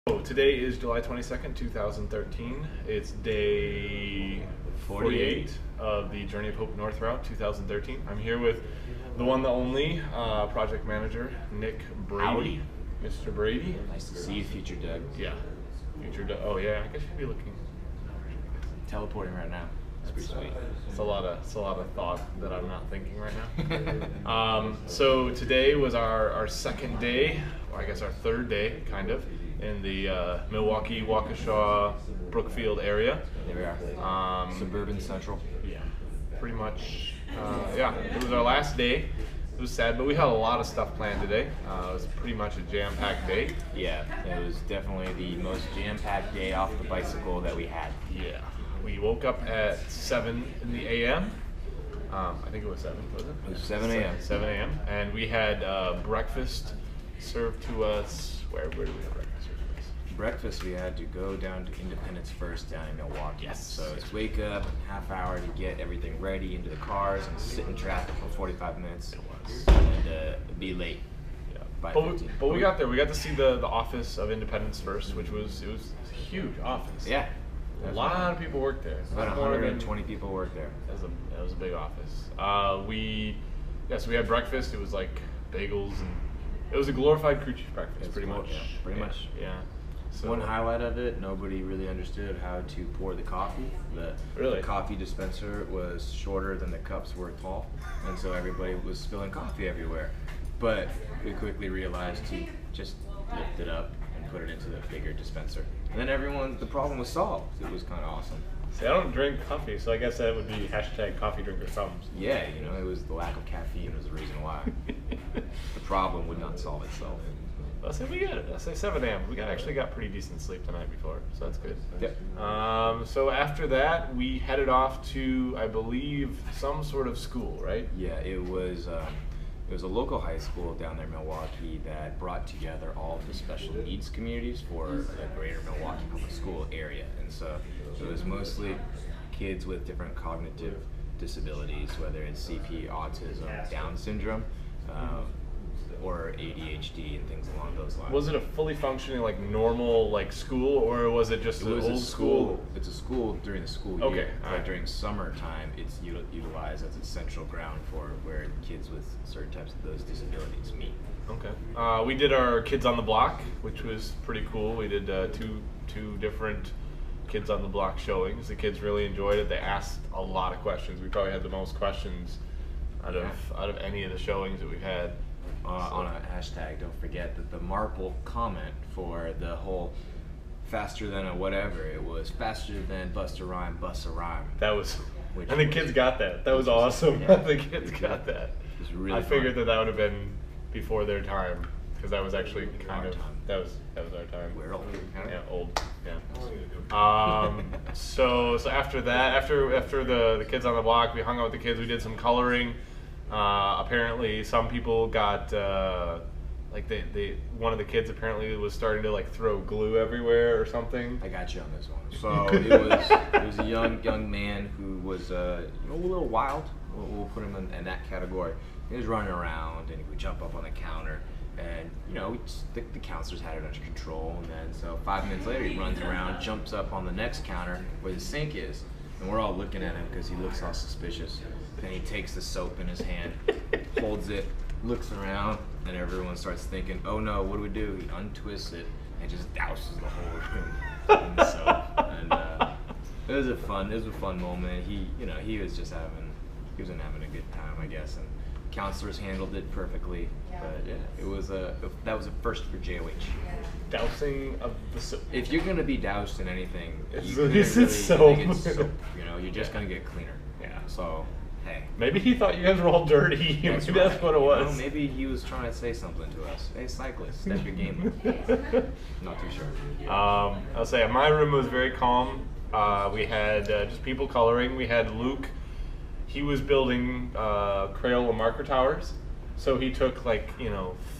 So today is July 22nd, 2013. It's day 48 of the Journey of Hope North Route 2013. I'm here with the one, the only project manager, Nick Brady. Howdy. Mr. Brady. Nice to see you, future Doug. Yeah. Future Doug. Oh yeah, I guess you'd be looking. Teleporting right now. It's pretty sweet. It's a lot of thought that I'm not thinking right now. So today was our second day, or I guess our third day, kind of, in the Milwaukee, Waukesha, Brookfield area. There we are. Suburban Central. Yeah, pretty much. Yeah, it was our last day. It was sad, but we had a lot of stuff planned today. It was pretty much a jam-packed day. Yeah, it was definitely the most jam-packed day off the bicycle that we had. Yeah. We woke up at 7 in the a.m. I think it was 7, was it? It was 7 a.m. 7 a.m. And we had breakfast served to us. Where did we have breakfast served to us? Breakfast, we had to go down to Independence First down in Milwaukee. Yes. So it's wake up, half hour to get everything ready into the cars and sit in traffic for 45 minutes. It was. And be late. Yeah. By But 15. but we got there. We got to see the office of Independence First, which was a huge office. Yeah. A lot of people worked there. About More than- 120 people work there. That was a big office. So we had breakfast. It was like bagels, and it was a glorified crew chief breakfast, pretty much. Yeah, pretty much. Yeah. So One highlight of it, nobody really understood how to pour the coffee. Really? The coffee dispenser was shorter than the cups were tall, and so everybody was spilling coffee everywhere. But we quickly realized to just lift it up and put it into the bigger dispenser. And then the problem was solved. It was kind of awesome. See, I don't drink coffee, so I guess that would be #coffee drinker thumbs. Yeah, it was the lack of caffeine was the reason why. The problem would not solve itself. I say 7 a.m. We actually got pretty decent sleep the night before, so that's good. Yep. So after that, we headed off to, I believe, some sort of school, right? Yeah, it was a local high school down there in Milwaukee that brought together all of the special needs communities for the greater Milwaukee public school area. And so it was mostly kids with different cognitive disabilities, whether it's CP, autism, Down syndrome, or ADHD and things along those lines. Was it a fully functioning, like, normal, like, school, or was it just an old school? It's a school during the school year. Okay, But alright. during summertime, it's utilized as a central ground for where kids with certain types of those disabilities meet. Okay. We did our Kids on the Block, which was pretty cool. We did two different Kids on the Block showings. The kids really enjoyed it. They asked a lot of questions. We probably had the most questions out of any of the showings that we've had. On a hashtag, don't forget that the Marple comment for the whole faster than a whatever, it was faster than bust a rhyme, bust a rhyme. That was, Which and the was- kids got that. That was awesome. Yeah. The kids got that. It was really I figured fun. that would have been before their time, because that was actually kind Our of time. that was our time. We're old. Yeah, old. Yeah. So after that, after the Kids on the Block, we hung out with the kids. We did some coloring. Apparently, some people got like one of the kids apparently was starting to like throw glue everywhere or something. I got you on this one. So it was a young man who was a little wild. We'll put him in that category. He was running around and he would jump up on the counter, and the counselors had it under control. And then so 5 minutes later, he runs around, jumps up on the next counter where the sink is, and we're all looking at him because he looks all suspicious. Then he takes the soap in his hand, holds it, looks around, and everyone starts thinking, "Oh no, what do we do?" He untwists it and just douses the whole room in the soap. And it was a fun moment. He was just having a good time, I guess. And counselors handled it perfectly. But yeah, that was a first for JOH. Dousing of the soap. If you're gonna be doused in anything, It's soap. soap. You're just gonna get cleaner. Yeah. So hey. Maybe he thought you guys were all dirty. Maybe that's what it was. Maybe he was trying to say something to us. Hey, cyclists, step your game up. Not too sure. I'll say my room was very calm. We had just people coloring. We had Luke. He was building Crayola marker towers. So he took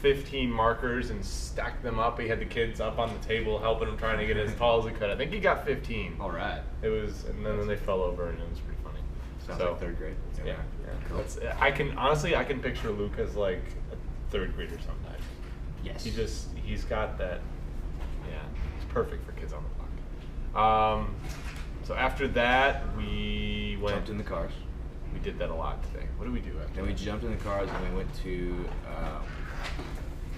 15 markers and stacked them up. He had the kids up on the table helping him, trying to get as tall as he could. I think he got 15. All right. It was, and then they fell over, and it was pretty funny. Sounds So, like third grade. Yeah. Cool. I can picture Luke as like a third grader sometimes. Yes. He's got that. Yeah. perfect for Kids on the Block. So after that, we went. Jumped in the cars. We did that a lot today. What did we do after? Then we jumped in the cars and we went to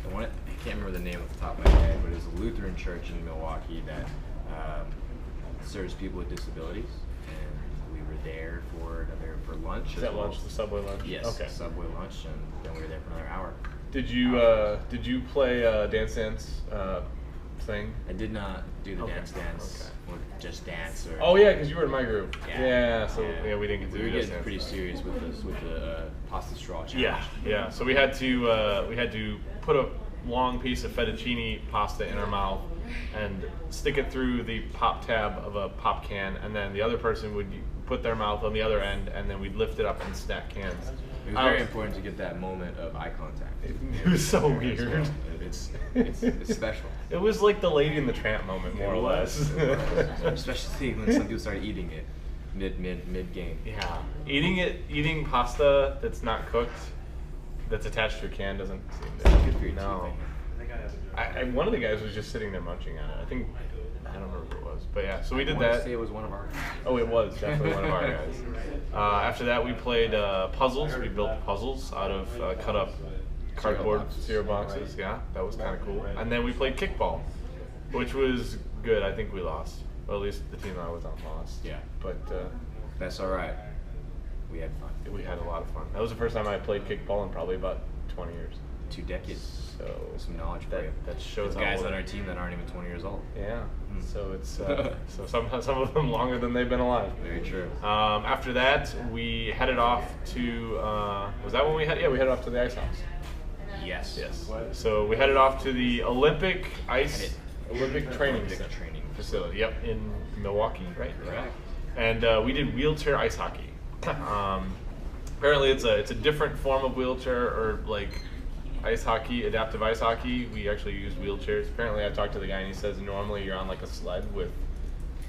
the one. I can't remember the name off the top of my head, but it was a Lutheran church in Milwaukee that serves people with disabilities. And we were there for lunch. Is that lunch? The Subway lunch? Yes. Okay. Subway lunch, and then we were there for another hour. Did you play Dance Dance thing? I did not do the Okay. Dance Dance or Just Dance. Or, Oh yeah, because you were in my group. Yeah. So we didn't get to We were do Just getting Dance. pretty serious with this, with the pasta straw challenge. Yeah. So we had to put a long piece of fettuccine pasta in our mouth and stick it through the pop tab of a pop can, and then the other person would put their mouth on the other end, and then we'd lift it up and stack cans. It was very important to get that moment of eye contact. It was so weird. Well. It's special. It was like the Lady and the Tramp moment, more or less. Especially when some people started eating it mid game. Yeah, eating pasta that's not cooked, that's attached to a can doesn't seem to. Good for your No. One of the guys was just sitting there munching on it. I don't remember who it was, but yeah. So we did I wanna that. say it was one of our guys. Oh, it was definitely one of our guys. After that, we played puzzles. We built puzzles out of cut up cardboard cereal boxes. Yeah, that was kind of cool. And then we played kickball, which was good. I think we lost. Or at least the team I was on lost. Yeah. But That's all right. We had fun. we had a lot of fun. That was the first time I played kickball in probably about 20 years. 2 decades. So Some knowledge for you. that shows There's guys how on old- our team that aren't even 20 years old. Yeah. So it's so some of them longer than they've been alive. Very true. After that, we headed off to. Was that when we had? Yeah, we headed off to the ice house. Yes. Yes. So we headed off to the Olympic training Olympic center. training Facility. Yep, in Milwaukee, right? Correct. And we did wheelchair ice hockey. Apparently, it's a different form of wheelchair or like ice hockey, adaptive ice hockey. We actually used wheelchairs. Apparently, I talked to the guy and he says normally you're on like a sled with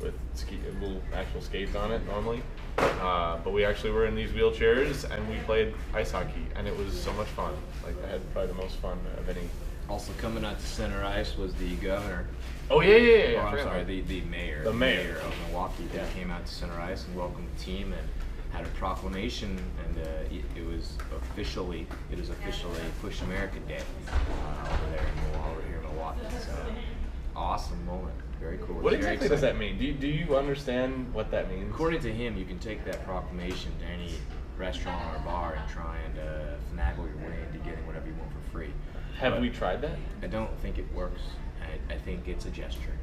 little actual skates on it normally. But we actually were in these wheelchairs and we played ice hockey and it was so much fun. Like I had probably the most fun of any. Also coming out to center ice was the governor. Oh yeah. Oh, I I'm forgot sorry, about the mayor. The mayor. of Milwaukee that came out to center ice and welcomed the team and had a proclamation, and it was officially Push America Day over here in Milwaukee. So awesome moment, very cool. What Very exactly does that exciting. mean? Do you understand what that means? According to him, you can take that proclamation to any restaurant or bar and try and finagle your way into getting whatever you want for free. Have But we tried that? I don't think it works. I think it's a gesture,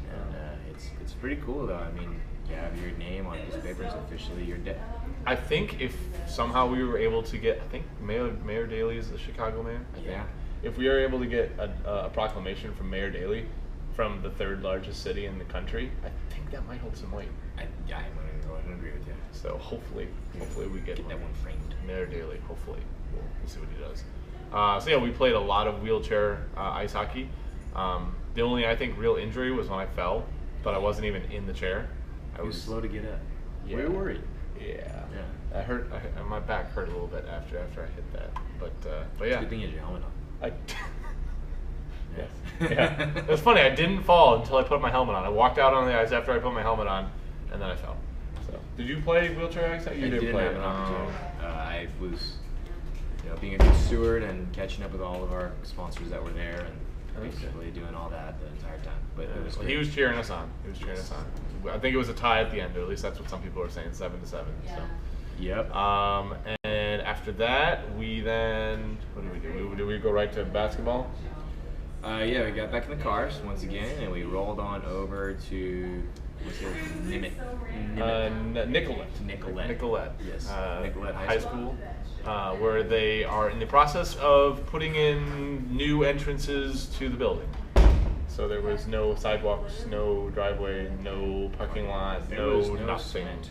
and it's pretty cool though. I mean, you have your name on a piece of paper. It's officially your day. I think if somehow we were able to get, I think Mayor Daley is the Chicago mayor. I think. Yeah. If we were able to get a proclamation from Mayor Daley, from the third largest city in the country, I think that might hold some weight. I'm going to go ahead and agree with you. So hopefully we get That one framed. Mayor Daley. Hopefully, we'll see what he does. So yeah, we played a lot of wheelchair ice hockey. The only I think real injury was when I fell, but I wasn't even in the chair. I It was slow to get up. Yeah. We were worried. Yeah. Yeah. I hurt. My back hurt a little bit after I hit that. But yeah. Good thing you had your helmet on. I. Yeah. It was funny. I didn't fall until I put my helmet on. I walked out on the ice after I put my helmet on, and then I fell. So, did you play wheelchair ice? You I didn't didn't play have it. an Oh. opportunity. I was, being a good steward and catching up with all of our sponsors that were there, and basically doing all that the entire time. But it was Well, great. he was cheering us on. I think it was a tie at the end, or at least that's what some people are saying, 7-7. So. Yep. And after that, we then what did we do? Did we go right to basketball? Yeah, we got back in the cars once again, and we rolled on over to Nicollet. Nicollet. Yes. Nicollet High School, where they are in the process of putting in new entrances to the building. So there was no sidewalks, no driveway, no parking lot, no nothing. cement.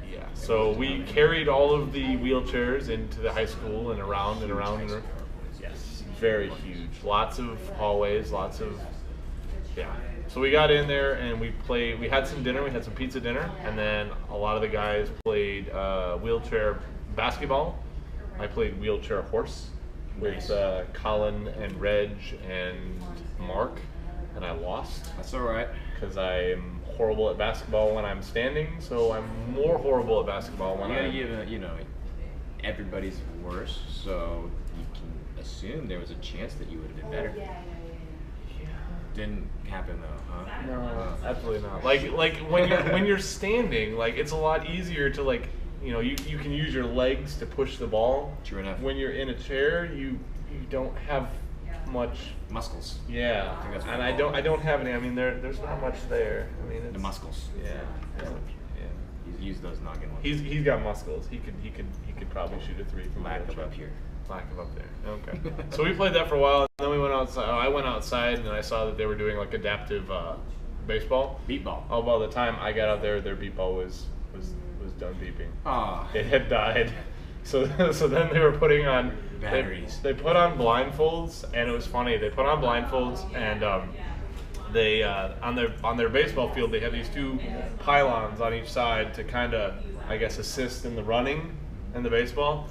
Yeah. So we carried all of the wheelchairs into the high school and around and around. Yes. Very huge. Lots of hallways, yeah. So we got in there and we had some dinner, we had some pizza dinner, and then a lot of the guys played wheelchair basketball. I played wheelchair horse with Colin and Reg and Mark. and I lost. That's all right. Because I'm horrible at basketball when I'm standing, so I'm more horrible at basketball when I'm... You gotta give everybody's worse, so you can assume there was a chance that you would have been better. Didn't happen though, huh? No, absolutely not. Like when you're standing, like it's a lot easier to you can use your legs to push the ball. True enough. When you're in a chair, you don't have much muscles. Yeah, I think that's what and I don't have any. I mean, there's not much there. I mean, the muscles. Yeah. He's used those noggin ones. He's got muscles. He could probably shoot a 3 from lack of up here. Lack of up there. Okay. So we played that for a while, and then we went outside. I went outside, and I saw that they were doing like adaptive baseball. Beep ball. Oh, by the time I got out there, their beep ball was done beeping. Ah. It had died. So then they were putting on batteries. They put on blindfolds, and it was funny. They put on blindfolds, and they on their baseball field they have these 2 pylons on each side to kind of, I guess, assist in the running and the baseball.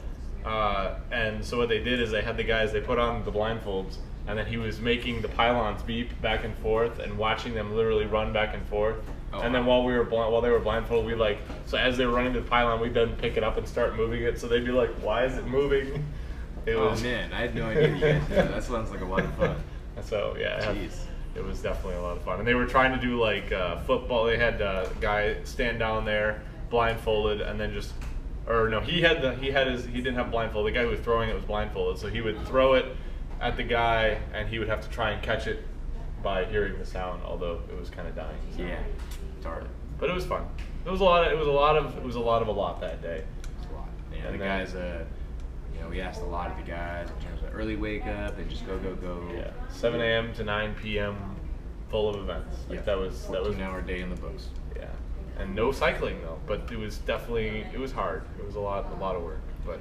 And so what they did is they had the guys, they put on the blindfolds, and then he was making the pylons beep back and forth and watching them literally run back and forth. Oh, and then while they were blindfolded, so as they were running to the pylon, we'd then pick it up and start moving it. So they'd be like, "Why is it moving?" Man, I had no idea you guys did that. That sounds like a lot of fun. So yeah, it was definitely a lot of fun. And they were trying to do football. They had a guy stand down there blindfolded, and then just. Or no, he didn't have blindfold. The guy who was throwing it was blindfolded, so he would throw it at the guy, and he would have to try and catch it by hearing the sound, although it was kind of dying. So. Yeah, darn it. But it was fun. It was a lot of a lot that day. It was a lot. Yeah, and the guys. We asked a lot of the guys in terms of early wake up and just go. Yeah, 7 a.m. to 9 p.m. full of events. That was 14-hour day in the books. Yeah. And no cycling though, but it was hard. It was a lot of work, but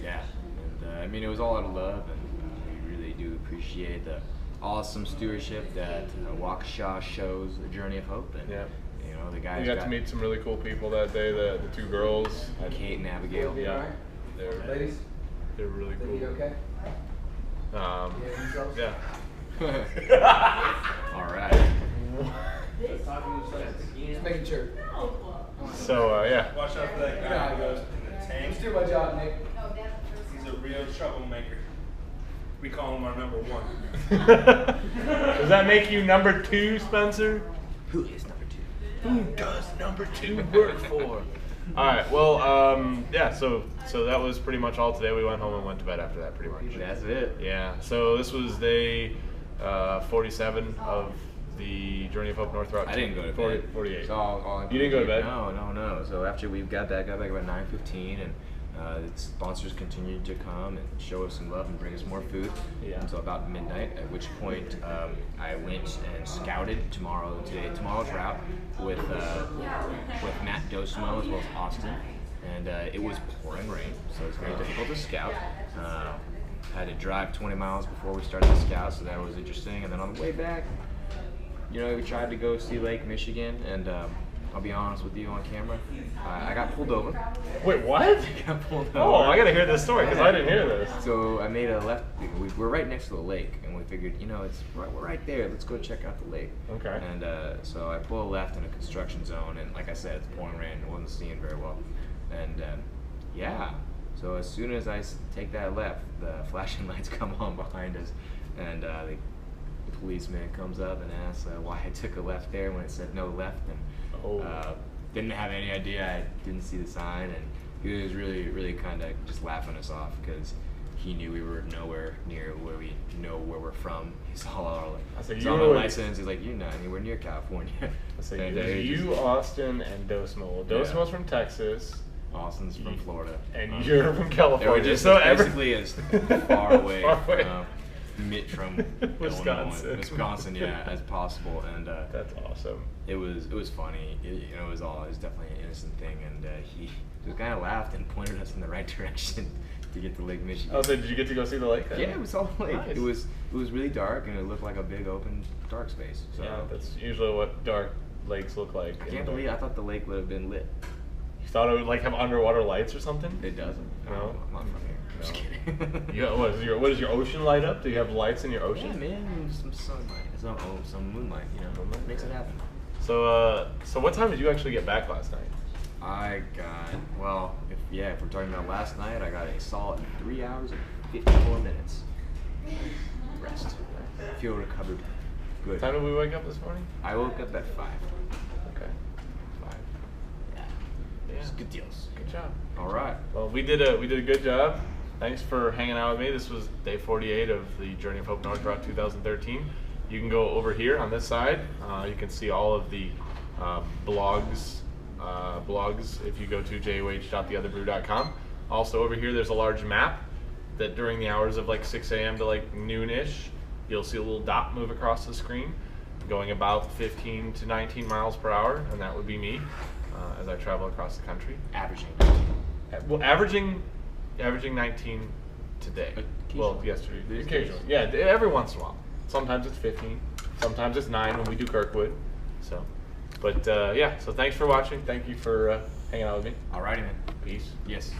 yeah. And it was all out of love, and we really do appreciate the awesome stewardship that Waukesha shows the Journey of Hope. And the guys. We got to meet some really cool people that day. The 2 girls, Kate and Abigail. Yeah, ladies, they're really cool. You okay? Yeah. All right. Just making sure. So yeah. Watch out for that guy. You know how it goes. Just do my job, Nick. He's a real troublemaker. We call him our number 1. Does that make you number 2, Spencer? Who is number 2? Who does number 2 work for? All right. Well, yeah. So that was pretty much all today. We went home and went to bed after that, pretty much. That's it. Yeah. So this was day 47 of the Journey of Hope North Route. I didn't go to bed. 48. So you didn't go to bed? No. So after we got back about 9:15, and the sponsors continued to come and show us some love and bring us more food until about midnight. At which point, I went and scouted tomorrow's route with Matt Dosimo as well as Austin, and it was pouring rain, so it's very difficult to scout. Had to drive 20 miles before we started the scout, so that was interesting. And then on the way back, we tried to go see Lake Michigan, and I'll be honest with you on camera, I got pulled over. Wait, what? I got pulled over. Oh, I gotta hear this story because I didn't hear this. So I made a left. We're right next to the lake, and we figured, we're right there. Let's go check out the lake. Okay. And so I pull a left in a construction zone, and like I said, it's pouring rain. It wasn't seeing very well, and So as soon as I take that left, the flashing lights come on behind us, and the policeman comes up and asks why I took a left there when it said no left, and didn't have any idea. I didn't see the sign, and he was really, really kind of just laughing us off because he knew we were nowhere near where we know where we're from. He saw our license. He's like, "You're not anywhere near California." So you, Austin, and Dosimo. Dosimo's from Texas. Austin's from Florida. And you're from California. We're just basically as far away from Wisconsin, as possible. And that's awesome. It was funny. It was definitely an innocent thing, and he just kind of laughed and pointed us in the right direction to get to Lake Michigan. Oh, so did you get to go see the lake then? Yeah, it was all lake. Nice. It was really dark, and it looked like a big open dark space. So yeah, that's usually what dark lakes look like. I can't believe I thought the lake would have been lit. You thought it would like have underwater lights or something? It doesn't. No? I'm not from here. Just kidding. You got, what does your ocean light up? Do you have lights in your ocean? Yeah, man. Some sunlight. Some moonlight. You know, Moonlight, makes it happen. So what time did you actually get back last night? I got if we're talking about last night, I got a solid 3 hours and 54 minutes rest. Feel recovered. Good. What time did we wake up this morning? I woke up at 5. Okay. 5. Yeah. Yeah. It's good deals. Good job. All right. Well, we did a good job. Thanks for hanging out with me. This was day 48 of the Journey of Hope North Rock 2013. You can go over here on this side. You can see all of the blogs if you go to joh.theotherbrew.com. Also over here, there's a large map that during the hours of like 6 a.m. to like noon-ish, you'll see a little dot move across the screen going about 15 to 19 miles per hour, and that would be me as I travel across the country. Averaging. Well, averaging 19 today. Well, yesterday. Occasionally. Yeah, every once in a while. Sometimes it's 15. Sometimes it's 9 when we do Kirkwood. So, but yeah. So thanks for watching. Thank you for hanging out with me. Alrighty, man. Peace. Yes.